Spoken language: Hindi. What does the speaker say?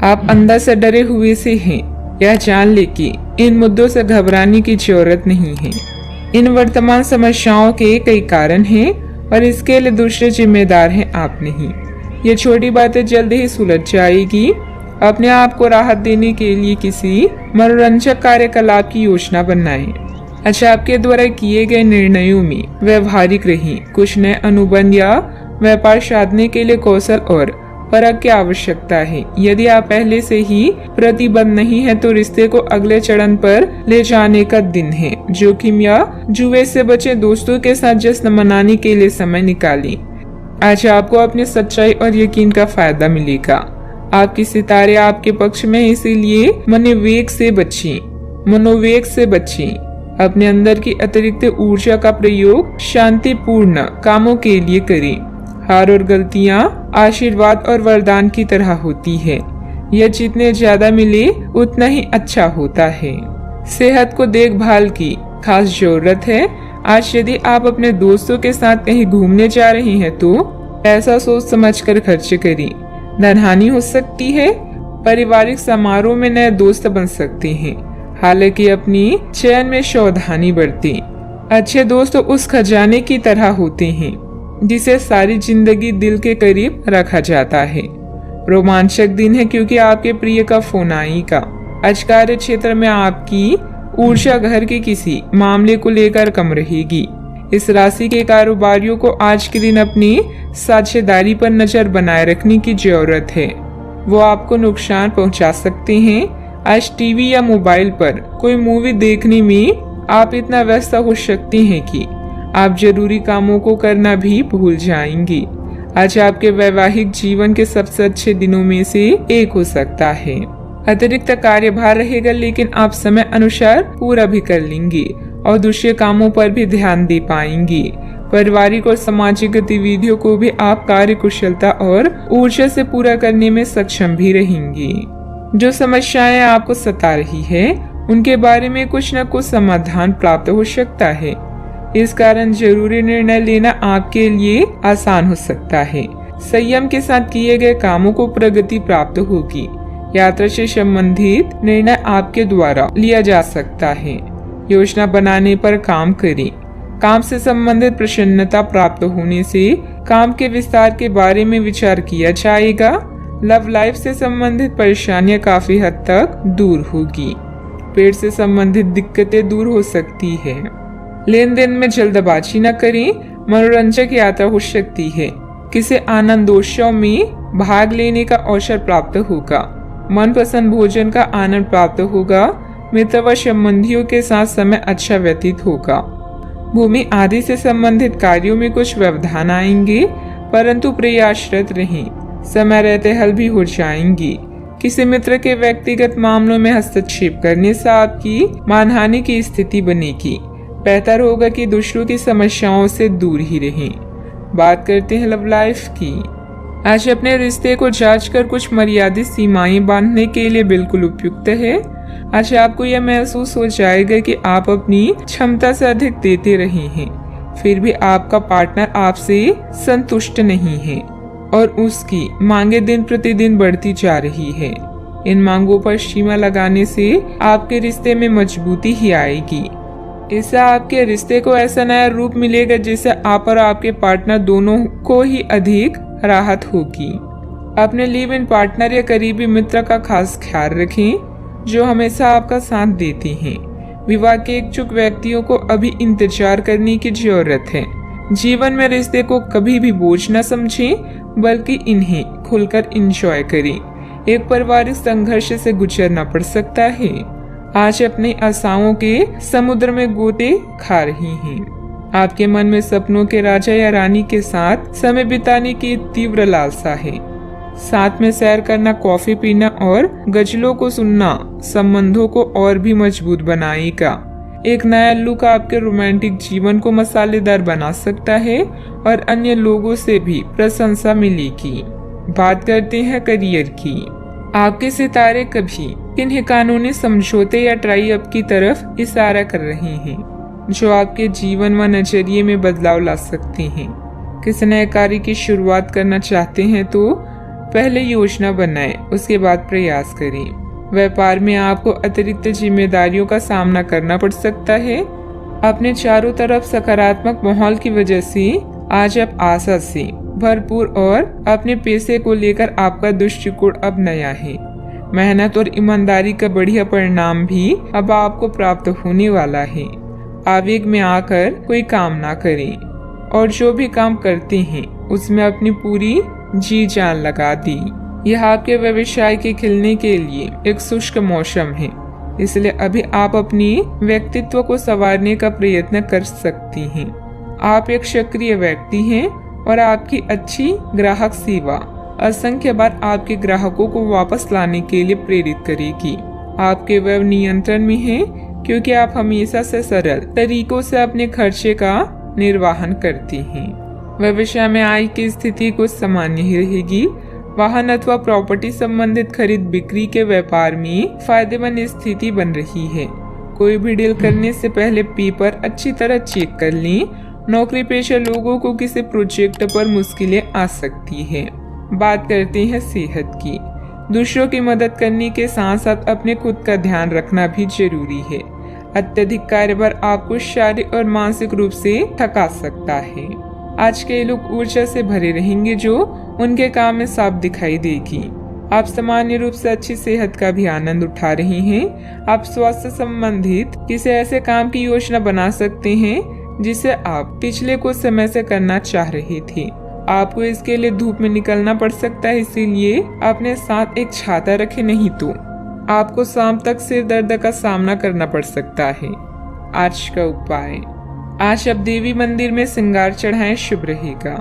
आप अंदर से डरे हुए से हैं। यह जान ले कि इन मुद्दों से घबराने की जरूरत नहीं है। इन वर्तमान समस्याओं के कई कारण हैं और इसके लिए दूसरे जिम्मेदार हैं, आप नहीं। ये छोटी बातें जल्द ही सुलझ जाएगी। अपने आप को राहत देने के लिए किसी मनोरंजक कार्यकलाप की योजना बनाएं। अच्छा, आपके द्वारा किए गए निर्णयों में व्यवहारिक रहें। कुछ नए अनुबंध या व्यापार साधने के लिए कौशल और परख की आवश्यकता है। यदि आप पहले से ही प्रतिबद्ध नहीं है तो रिश्ते को अगले चरण पर ले जाने का दिन है। जोखिम या जुए से बचे, दोस्तों के साथ जश्न मनाने के लिए समय निकालें। आज आपको अपनी सच्चाई और यकीन का फायदा मिलेगा। आपके सितारे आपके पक्ष में, इसीलिए मनोवेग से बचें। अपने अंदर की अतिरिक्त ऊर्जा का प्रयोग शांतिपूर्ण कामों के लिए करें। हार और गलतियां आशीर्वाद और वरदान की तरह होती है। यह जितने ज्यादा मिले उतना ही अच्छा होता है। सेहत को देखभाल की खास जरूरत है। आज यदि आप अपने दोस्तों के साथ कहीं घूमने जा रहे हैं तो ऐसा सोच समझकर खर्च करें। धनहानि हो सकती है। पारिवारिक समारोह में नए दोस्त बन सकते हैं, हालांकि अपनी चयन में सावधानी बरतें। अच्छे दोस्त उस खजाने की तरह होते हैं जिसे सारी जिंदगी दिल के करीब रखा जाता है। रोमांचक दिन है क्योंकि आपके प्रिय का फोन आएगा। आज कार्य क्षेत्र में आपकी ऊर्जा घर के किसी मामले को लेकर कम रहेगी। इस राशि के कारोबारियों को आज के दिन अपनी साझेदारी पर नजर बनाए रखने की जरूरत है। वो आपको नुकसान पहुंचा सकते हैं। आज टीवी या मोबाइल पर कोई मूवी देखने में आप इतना व्यस्त हो सकते हैं कि आप जरूरी कामों को करना भी भूल जाएंगे। आज आपके वैवाहिक जीवन के सबसे अच्छे दिनों में से एक हो सकता है। अतिरिक्त कार्यभार रहेगा, लेकिन आप समय अनुसार पूरा भी कर लेंगे और दूसरे कामों पर भी ध्यान दे पाएंगे। पारिवारिक और सामाजिक गतिविधियों को भी आप कार्य कुशलता और ऊर्जा से पूरा करने में सक्षम भी रहेंगे। जो समस्याएं आपको सता रही है उनके बारे में कुछ न कुछ समाधान प्राप्त हो सकता है। इस कारण जरूरी निर्णय लेना आपके लिए आसान हो सकता है। संयम के साथ किए गए कामों को प्रगति प्राप्त होगी। यात्रा से संबंधित निर्णय आपके द्वारा लिया जा सकता है। योजना बनाने पर काम करें। काम से संबंधित प्रसन्नता प्राप्त होने से काम के विस्तार के बारे में विचार किया जाएगा। लव लाइफ से संबंधित परेशानियां काफी हद तक दूर होगी। पेट से संबंधित दिक्कतें दूर हो सकती है। लेन देन में जल्दबाजी न करें। मनोरंजक यात्रा हो सकती है। किसी आनंदोत्सव में भाग लेने का अवसर प्राप्त होगा। मनपसंद भोजन का आनंद प्राप्त होगा। मित्र व संबंधियों के साथ समय अच्छा व्यतीत होगा। भूमि आदि से संबंधित कार्यों में कुछ व्यवधान आएंगे, परंतु प्रयासरत रहें। समय रहते हल भी हो जाएंगी। किसी मित्र के व्यक्तिगत मामलों में हस्तक्षेप करने से आपकी मानहानि की स्थिति बनेगी। बेहतर होगा कि दूसरों की समस्याओं से दूर ही रहें। बात करते हैं लव लाइफ की। आज अपने रिश्ते को जांचकर कुछ मर्यादित सीमाएं बांधने के लिए बिल्कुल उपयुक्त है। आज आपको यह महसूस हो जाएगा कि आप अपनी क्षमता से अधिक देते रहे हैं, फिर भी आपका पार्टनर आपसे संतुष्ट नहीं है और उसकी मांगे दिन प्रतिदिन बढ़ती जा रही है। इन मांगों पर सीमा लगाने से आपके रिश्ते में मजबूती ही आएगी। इससे आपके रिश्ते को ऐसा नया रूप मिलेगा जिससे आप और आपके पार्टनर दोनों को ही अधिक राहत होगी। अपने लिव इन पार्टनर या करीबी मित्र का खास ख्याल रखें जो हमेशा आपका साथ देते हैं। विवाह के इच्छुक व्यक्तियों को अभी इंतजार करने की जरूरत है। जीवन में रिश्ते को कभी भी बोझ न समझें, बल्कि इन्हें खुलकर एंजॉय करें। एक पारिवारिक संघर्ष से गुजरना पड़ सकता है। आज अपनी आशाओं के समुद्र में गोते खा रही हैं। आपके मन में सपनों के राजा या रानी के साथ समय बिताने की तीव्र लालसा है। साथ में सैर करना, कॉफी पीना और गजलों को सुनना संबंधों को और भी मजबूत बनाएगा। एक नया लुक आपके रोमांटिक जीवन को मसालेदार बना सकता है और अन्य लोगों से भी प्रशंसा मिलेगी। बात करते हैं करियर की। आपके सितारे कभी किन्हीं कानूनी समझौते या ट्राई अप की तरफ इशारा कर रहे हैं जो आपके जीवन व नजरिए में बदलाव ला सकते हैं। किसी नए कार्य की शुरुआत करना चाहते हैं तो पहले योजना बनाएं, उसके बाद प्रयास करें। व्यापार में आपको अतिरिक्त जिम्मेदारियों का सामना करना पड़ सकता है। अपने चारों तरफ सकारात्मक माहौल की वजह से आज आप आशा से भरपूर और अपने पैसे को लेकर आपका दृष्टिकोण अब नया है। मेहनत और ईमानदारी का बढ़िया परिणाम भी अब आपको प्राप्त होने वाला है। आवेग में आकर कोई काम ना करें और जो भी काम करते हैं उसमें अपनी पूरी जी जान लगा दी। यह आपके व्यवसाय के खिलने के लिए एक शुष्क मौसम है, इसलिए अभी आप अपनी व्यक्तित्व को संवारने का प्रयत्न कर सकती हैं। आप एक सक्रिय व्यक्ति हैं और आपकी अच्छी ग्राहक सेवा असंख्य बार आपके ग्राहकों को वापस लाने के लिए प्रेरित करेगी। आपके व्यय नियंत्रण में है क्योंकि आप हमेशा से सरल तरीकों से अपने खर्चे का निर्वहन करती हैं। व्यवसाय में आय की स्थिति कुछ सामान्य ही रहेगी। वाहन अथवा प्रॉपर्टी संबंधित खरीद बिक्री के व्यापार में फायदेमंद स्थिति बन रही है। कोई भी डील करने से पहले पेपर अच्छी तरह चेक कर लें। नौकरी पेशा लोगों को किसी प्रोजेक्ट पर मुश्किलें आ सकती है। बात करते हैं सेहत की। दूसरों की मदद करने के साथ साथ अपने खुद का ध्यान रखना भी जरूरी है। अत्यधिक कार्यभार आपको शारीरिक और मानसिक रूप से थका सकता है। आज के लोग ऊर्जा से भरे रहेंगे जो उनके काम में साफ दिखाई देगी। आप सामान्य रूप से अच्छी सेहत का भी आनंद उठा रहे हैं। आप स्वास्थ्य संबंधित किसी ऐसे काम की योजना बना सकते हैं जिसे आप पिछले कुछ समय से करना चाह रहे थे। आपको इसके लिए धूप में निकलना पड़ सकता है, इसीलिए अपने साथ एक छाता रखें, नहीं तो आपको शाम तक सिर दर्द का सामना करना पड़ सकता है। आज का उपाय, आज आप देवी मंदिर में श्रृंगार चढ़ाएं, शुभ रहेगा।